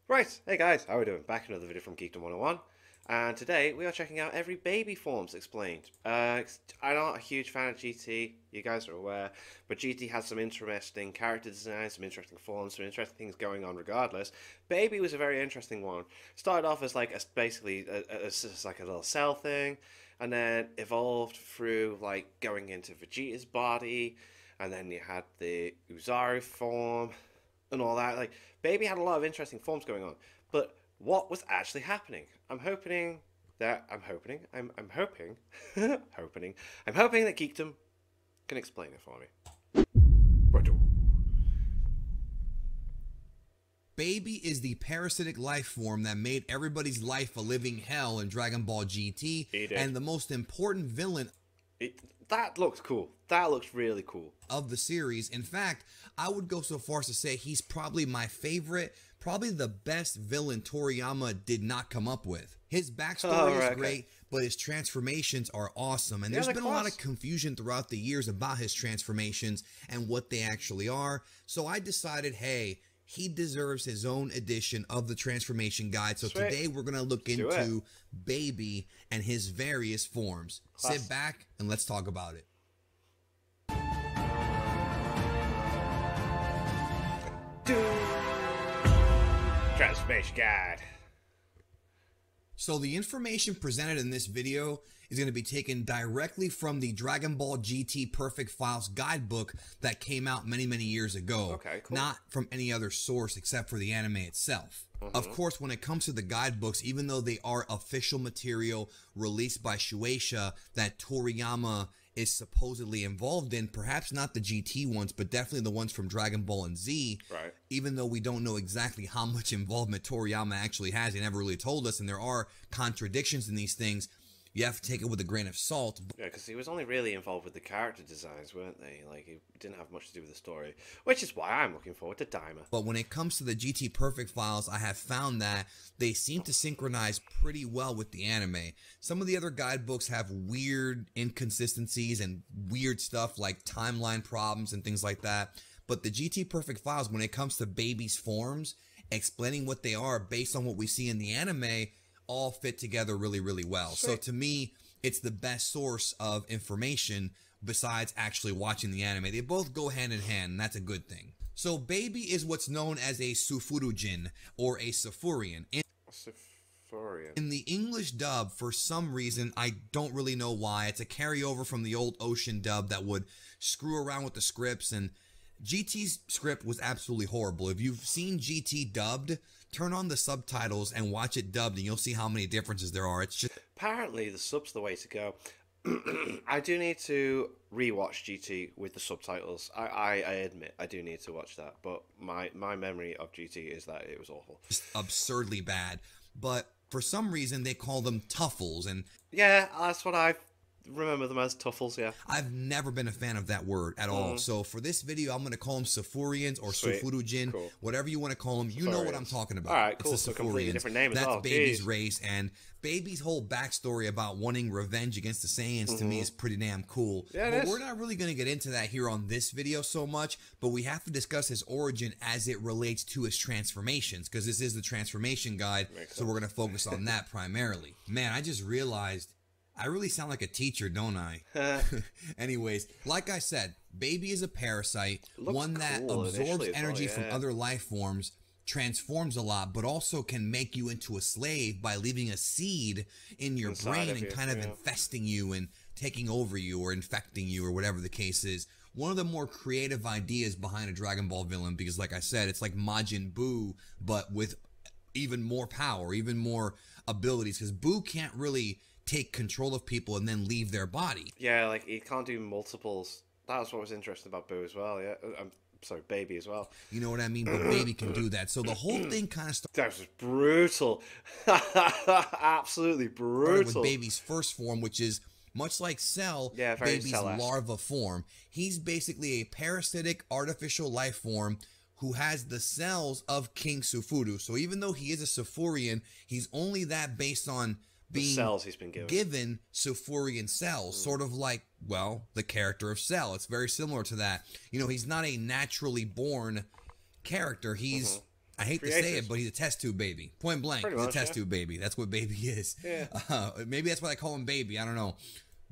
Right, hey guys, how are we doing? Back another video from Geekdom 101, and today we are checking out every baby forms explained. I'm not a huge fan of GT, you guys are aware, but GT has some interesting character designs, some interesting forms, some interesting things going on regardless. Baby was a very interesting one. Started off as like just like a little cell thing, and then evolved through like going into Vegeta's body, and then you had the Uzaru form, and all that. Like, Baby had a lot of interesting forms going on, but what was actually happening? I'm hoping that I'm hoping that Geekdom can explain it for me. Baby is the parasitic life form that made everybody's life a living hell in Dragon Ball GT, and the most important villain That looks cool. That looks really cool. Of the series. In fact, I would go so far as to say he's probably my favorite, probably the best villain Toriyama did not come up with. His backstory is great, but his transformations are awesome. And there's been a lot of confusion throughout the years about his transformations and what they actually are. So I decided, hey, he deserves his own edition of the transformation guide. So today we're going to look into Baby and his various forms. Sit back and let's talk about it. Transformation guide. So the information presented in this video is going to be taken directly from the Dragon Ball GT Perfect Files guidebook that came out many years ago. Okay, cool. Not from any other source except for the anime itself. Of course, when it comes to the guidebooks, even though they are official material released by Shueisha that Toriyama is supposedly involved in, perhaps not the GT ones, but definitely the ones from Dragon Ball and Z. Right. Even though we don't know exactly how much involvement Toriyama actually has, he never really told us, and there are contradictions in these things. You have to take it with a grain of salt. Yeah, because he was only really involved with the character designs, weren't they? Like, he didn't have much to do with the story, which is why I'm looking forward to Daima. But when it comes to the GT Perfect Files, I have found that they seem to synchronize pretty well with the anime. Some of the other guidebooks have weird inconsistencies and weird stuff like timeline problems and things like that. But the GT Perfect Files, when it comes to Baby's forms, explaining what they are based on what we see in the anime, all fit together really well. So to me, it's the best source of information besides actually watching the anime. They both go hand in hand, and that's a good thing. So Baby is what's known as a Sufurujin, or a Sufurian. In the English dub, for some reason, I don't really know why, it's a carryover from the old Ocean dub that would screw around with the scripts, and GT's script was absolutely horrible. If you've seen GT dubbed, turn on the subtitles and watch it dubbed, and you'll see how many differences there are. It's just apparently the sub's the way to go. I do need to rewatch GT with the subtitles. I admit I do need to watch that, but my memory of GT is that it was awful, just absurdly bad. But for some reason they call them Tuffles, and yeah, that's what I remember them as. Tuffles. Yeah, I've never been a fan of that word at all. So for this video, I'm going to call them Sufurians or Sufurujin, whatever you want to call them. You know what I'm talking about. All right, cool. It's a completely different name as well. That's Baby's race, and Baby's whole backstory about wanting revenge against the Saiyans to me is pretty damn cool. Yeah, but we're not really going to get into that here on this video so much, but we have to discuss his origin as it relates to his transformations, because this is the transformation guide, so we're going to focus on that primarily. Man, I just realized I really sound like a teacher, don't I? Anyways, like I said, Baby is a parasite, one that absorbs energy from other life forms, transforms a lot, but also can make you into a slave by leaving a seed in your brain and kind of infesting you and taking over you or infecting you or whatever the case is. One of the more creative ideas behind a Dragon Ball villain, because like I said, it's like Majin Buu, but with even more power, even more abilities, because Buu can't really take control of people and then leave their body. Yeah, like he can't do multiples. That was what was interesting about Boo as well. Yeah, I'm sorry, Baby as well. You know what I mean? But Baby can do that. So the whole thing kind of started. That was brutal. Absolutely brutal. With Baby's first form, which is much like Cell, Baby's larva form. He's basically a parasitic artificial life form who has the cells of King Sufuru. So even though he is a Sufurian, he's only that based on being cells he's been given Sufurian cells, sort of like, well, the character of Cell. It's very similar to that. You know, he's not a naturally born character. He's I hate to say creators. it, but he's a test tube baby. Point blank, Pretty he's much, a test yeah. tube baby. That's what baby is. Yeah. Maybe that's why I call him baby. I don't know.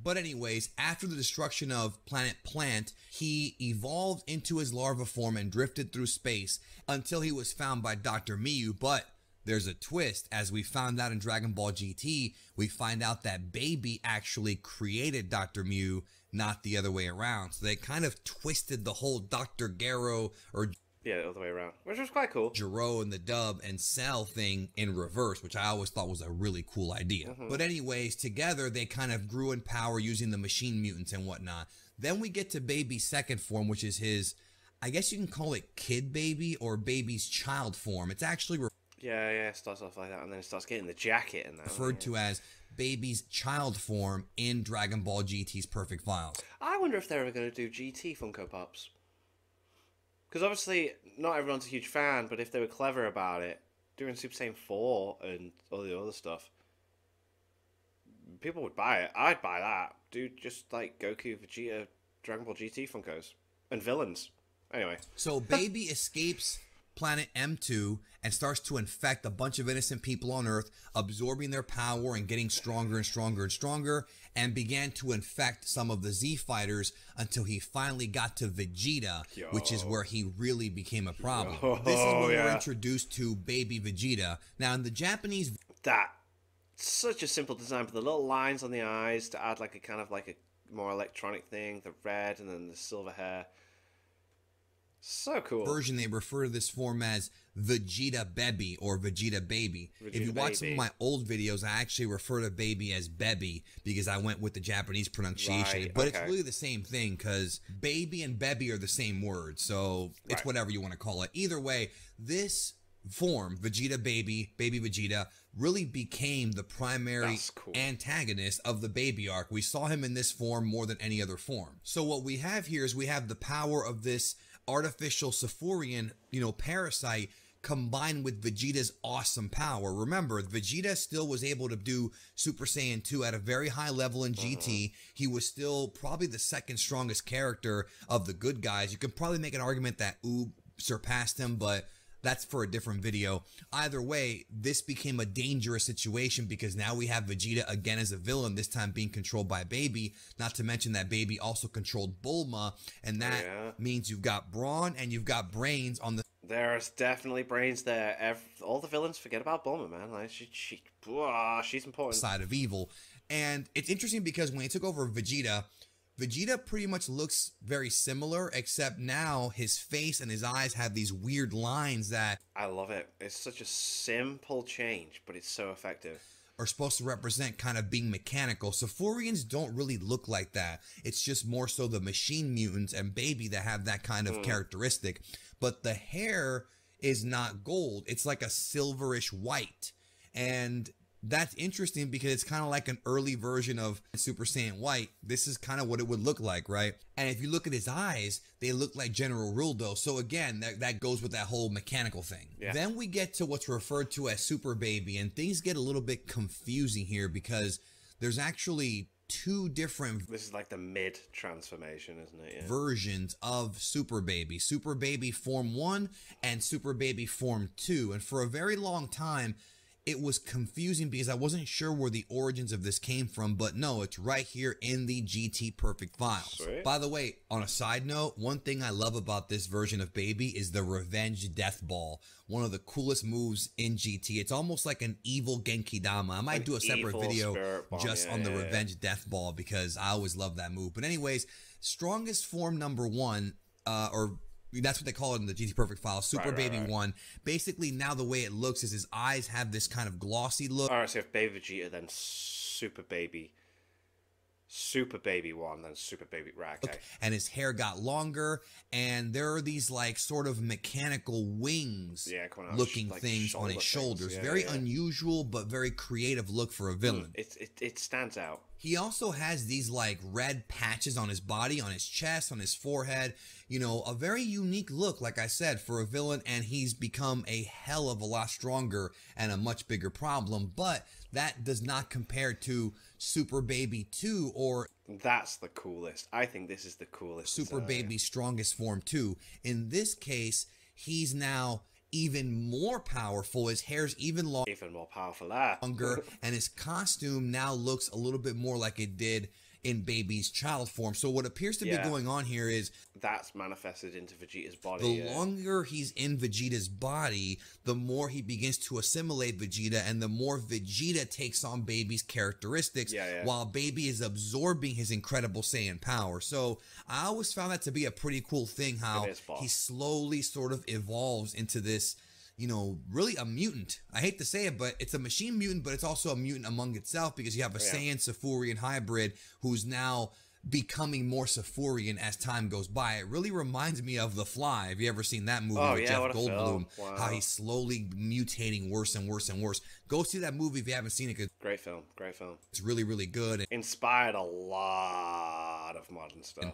But anyways, after the destruction of Planet Plant, he evolved into his larva form and drifted through space until he was found by Dr. Miyu. But there's a twist. As we found out in Dragon Ball GT, we find out that Baby actually created Dr. Miyu, not the other way around. So they kind of twisted the whole Dr. Gero or Yeah, the other way around, which was quite cool. Gero and the Dub and Cell thing in reverse, which I always thought was a really cool idea. But anyways, together they kind of grew in power using the machine mutants and whatnot. Then we get to Baby's second form, which is his, I guess you can call it Kid Baby or Baby's child form. It's actually Yeah, it starts off like that, and then it starts getting the jacket and that. referred to as Baby's child form in Dragon Ball GT's Perfect Files. I wonder if they're ever going to do GT Funko Pops. Because obviously, not everyone's a huge fan, but if they were clever about it, doing Super Saiyan 4 and all the other stuff, people would buy it. I'd buy that. Dude, just like Goku, Vegeta, Dragon Ball GT Funkos. And villains. Anyway. So Baby escapes planet M2 and starts to infect a bunch of innocent people on Earth, absorbing their power and getting stronger and stronger and stronger, and began to infect some of the Z fighters until he finally got to Vegeta, which is where he really became a problem. This is when we're introduced to Baby Vegeta. Now in the Japanese, That. Such a simple design, but the little lines on the eyes to add like a kind of like a more electronic thing, the red and then the silver hair. So cool. version, they refer to this form as Vegeta Baby or Vegeta Baby. If you watch some of my old videos, I actually refer to Baby as Bebby because I went with the Japanese pronunciation. Right, but okay. it's really the same thing because Baby and Bebby are the same word. So it's Right. whatever you want to call it. Either way, this form, Vegeta Baby, Baby Vegeta, really became the primary That's cool. antagonist of the Baby arc. We saw him in this form more than any other form. So what we have here is we have the power of this artificial Sephorian, parasite combined with Vegeta's awesome power. Remember, Vegeta still was able to do Super Saiyan 2 at a very high level in GT. He was still probably the second strongest character of the good guys. You can probably make an argument that Oob surpassed him, but that's for a different video. Either way, this became a dangerous situation because now we have Vegeta again as a villain, this time being controlled by Baby. Not to mention that Baby also controlled Bulma, and that means you've got Brawn and you've got Brains on the There's definitely brains there. All the villains forget about Bulma, man. Like she's important. side of evil. And it's interesting because when he took over Vegeta, Vegeta pretty much looks very similar, except now his face and his eyes have these weird lines that I love it. It's such a simple change, but it's so effective. are supposed to represent kind of being mechanical. Sephorians don't really look like that. It's just more so the machine mutants and Baby that have that kind of characteristic. But the hair is not gold. It's like a silverish white. And that's interesting because it's kind of like an early version of Super Saiyan White. This is kind of what it would look like, right? And if you look at his eyes, they look like General Rildo. So again, that goes with that whole mechanical thing. Yeah. Then we get to what's referred to as Super Baby, and things get a little bit confusing here because there's actually two different This is like the mid transformation, isn't it? Yeah. versions of Super Baby. Super Baby Form 1 and Super Baby Form 2. And for a very long time, it was confusing because I wasn't sure where the origins of this came from, but no, it's right here in the GT Perfect Files. Sweet. By the way, on a side note, one thing I love about this version of Baby is the Revenge Death Ball. One of the coolest moves in GT. It's almost like an evil Genki Dama. I might do a separate evil video spirit bomb, just yeah, on the yeah, yeah. Revenge Death Ball because I always love that move. But anyways, strongest form number 1, or that's what they call it in the GT Perfect File, Super Baby 1. Basically, now the way it looks is his eyes have this kind of glossy look. Alright, so if Baby Vegeta, then Super Baby 1, then Super Baby. Right, okay. And his hair got longer, and there are these like sort of mechanical wings coming out looking like things on his shoulder things. shoulders. Yeah, very yeah. unusual, but very creative look for a villain. It stands out. He also has these like red patches on his body, on his chest, on his forehead. A very unique look, like I said, for a villain, and he's become a hell of a lot stronger and a much bigger problem. But that does not compare to Super Baby 2 or That's the coolest. I think this is the coolest. Super design. Baby's strongest form 2. In this case, he's now even more powerful. His hair's even Even more powerful there. longer, and his costume now looks a little bit more like it did in Baby's child form. So what appears to be going on here is that's manifested into Vegeta's body. the longer he's in Vegeta's body, the more he begins to assimilate Vegeta, and the more Vegeta takes on Baby's characteristics, while Baby is absorbing his incredible Saiyan power. So I always found that to be a pretty cool thing, how he slowly sort of evolves into this, you know, really a mutant. I hate to say it, but it's a machine mutant, but it's also a mutant among itself, because you have a Saiyan Safurian hybrid who's now becoming more Safurian as time goes by. It really reminds me of The Fly. Have you ever seen that movie with Jeff Goldblum? How he's slowly mutating worse and worse and worse. Go see that movie if you haven't seen it. Great film. Great film. It's really, really good. Inspired a lot of modern stuff. And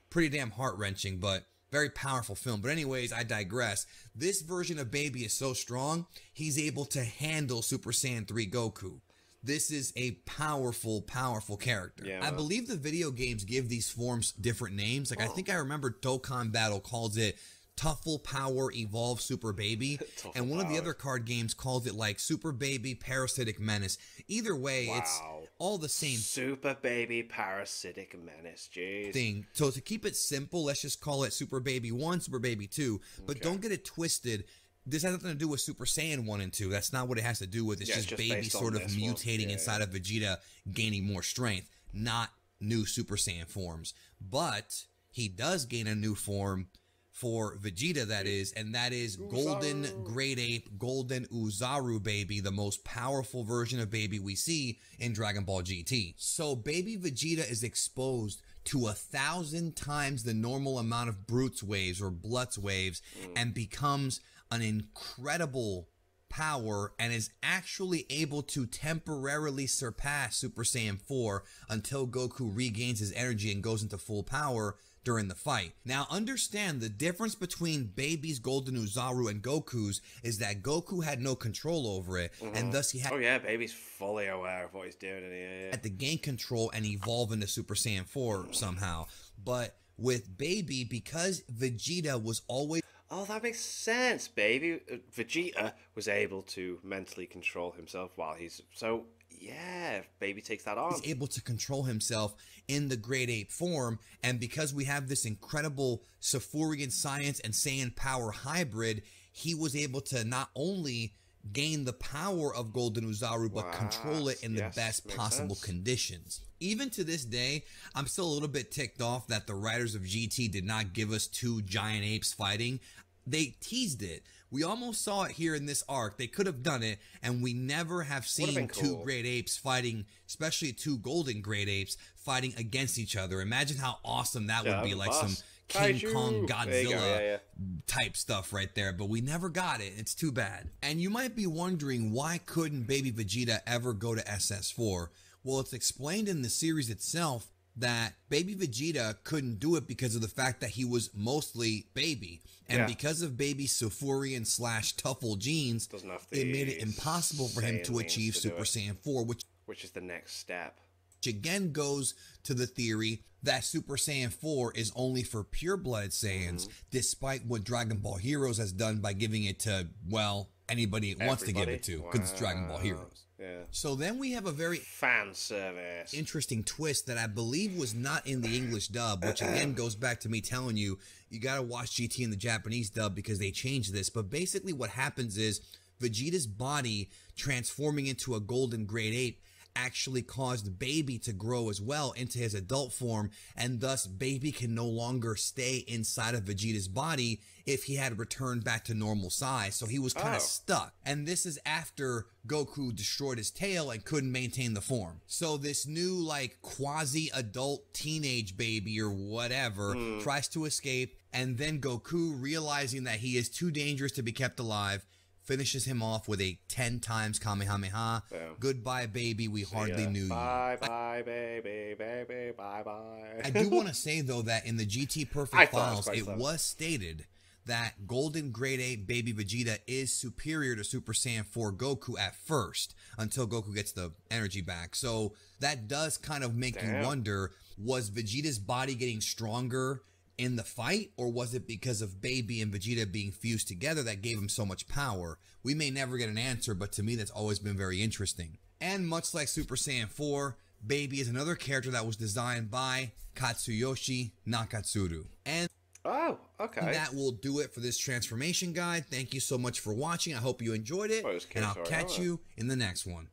pretty damn heart-wrenching, but very powerful film. But anyways, I digress. This version of Baby is so strong, he's able to handle Super Saiyan 3 Goku. This is a powerful, powerful character. I believe the video games give these forms different names. Like, I think I remember Dokkan Battle calls it Tuffle Power Evolve Super Baby. And one of the other card games calls it like Super Baby Parasitic Menace. Either way, it's all the same. Super Baby Parasitic Menace, jeez. Thing. So to keep it simple, let's just call it Super Baby 1, Super Baby 2. But don't get it twisted. This has nothing to do with Super Saiyan 1 and 2. That's not what it has to do with. It's just Baby sort of mutating inside of Vegeta, gaining more strength, not new Super Saiyan forms. But he does gain a new form for Vegeta, that is, and that is Golden Great Ape, Golden Oozaru Baby, the most powerful version of Baby we see in Dragon Ball GT. So Baby Vegeta is exposed to 1,000 times the normal amount of Brutes waves or Blutz waves and becomes an incredible power and is actually able to temporarily surpass Super Saiyan 4 until Goku regains his energy and goes into full power during the fight. Now understand the difference between Baby's Golden Oozaru and Goku's is that Goku had no control over it, and thus he had Baby's fully aware of what he's doing, and he had to gain control and evolve into Super Saiyan 4 somehow. But with Baby, because Vegeta was always that makes sense. Vegeta was able to mentally control himself while he's Baby takes that on. He's able to control himself in the Great Ape form, and because we have this incredible Safurian science and Saiyan power hybrid, he was able to not only gain the power of Golden Oozaru, but control it in the best possible conditions. Even to this day, I'm still a little bit ticked off that the writers of GT did not give us 2 giant apes fighting. They teased it. We almost saw it here in this arc. They could have done it, and we never have seen 2 great apes fighting, especially 2 golden great apes fighting against each other. Imagine how awesome that would be, like some King Kong Godzilla type stuff right there, but we never got it. It's too bad. And you might be wondering, why couldn't Baby Vegeta ever go to SS4? Well, it's explained in the series itself that Baby Vegeta couldn't do it because of the fact that he was mostly Baby. And because of Baby's Safurian / Tuffle genes, it made it impossible for him to achieve Super Saiyan 4, which is the next step. Which again goes to the theory that Super Saiyan 4 is only for pure-blooded Saiyans, despite what Dragon Ball Heroes has done by giving it to, well, anybody it wants to give it to, because it's Dragon Ball Heroes. So then we have a very fan service interesting twist that I believe was not in the English dub, which again goes back to me telling you, you gotta watch GT in the Japanese dub because they changed this. But basically what happens is Vegeta's body transforming into a golden great ape actually caused Baby to grow as well into his adult form, and thus Baby can no longer stay inside of Vegeta's body if he had returned back to normal size. So he was kind of stuck. And this is after Goku destroyed his tail and couldn't maintain the form. So this new like quasi-adult teenage Baby or whatever tries to escape, and then Goku, realizing that he is too dangerous to be kept alive, finishes him off with a 10 times Kamehameha. Goodbye, Baby. We hardly knew you. Bye, baby, bye-bye. I do want to say, though, that in the GT Perfect files, it was stated that Golden Great Ape Baby Vegeta is superior to Super Saiyan 4 Goku at first, until Goku gets the energy back. So that does kind of make you wonder, was Vegeta's body getting stronger in the fight, or was it because of Baby and Vegeta being fused together that gave him so much power? We may never get an answer, but to me that's always been very interesting. And much like Super Saiyan 4, Baby is another character that was designed by Katsuyoshi Nakatsuru. And Oh, okay. that will do it for this transformation guide. Thank you so much for watching. I hope you enjoyed it, and I'll catch you in the next one.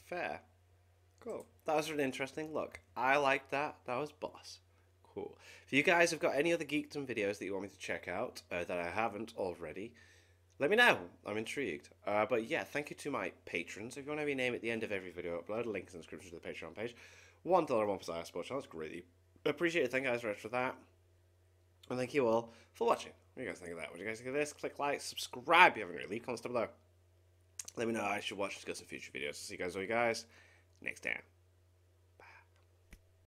Fair. Cool. That was really interesting. Look, I like that. That was boss. Cool. If you guys have got any other Geekdom videos that you want me to check out that I haven't already, let me know. I'm intrigued. But yeah, thank you to my patrons. If you want to have your name at the end of every video upload, links in the description to the Patreon page. $1 1 for Sports Channel. That's greatly appreciated. Thank you guys very much for that. And thank you all for watching. What do you guys think of that? What do you guys think of this? Click like, subscribe if you haven't already. Leave comments down below. Let me know I should watch to go some future videos. See you guys next time.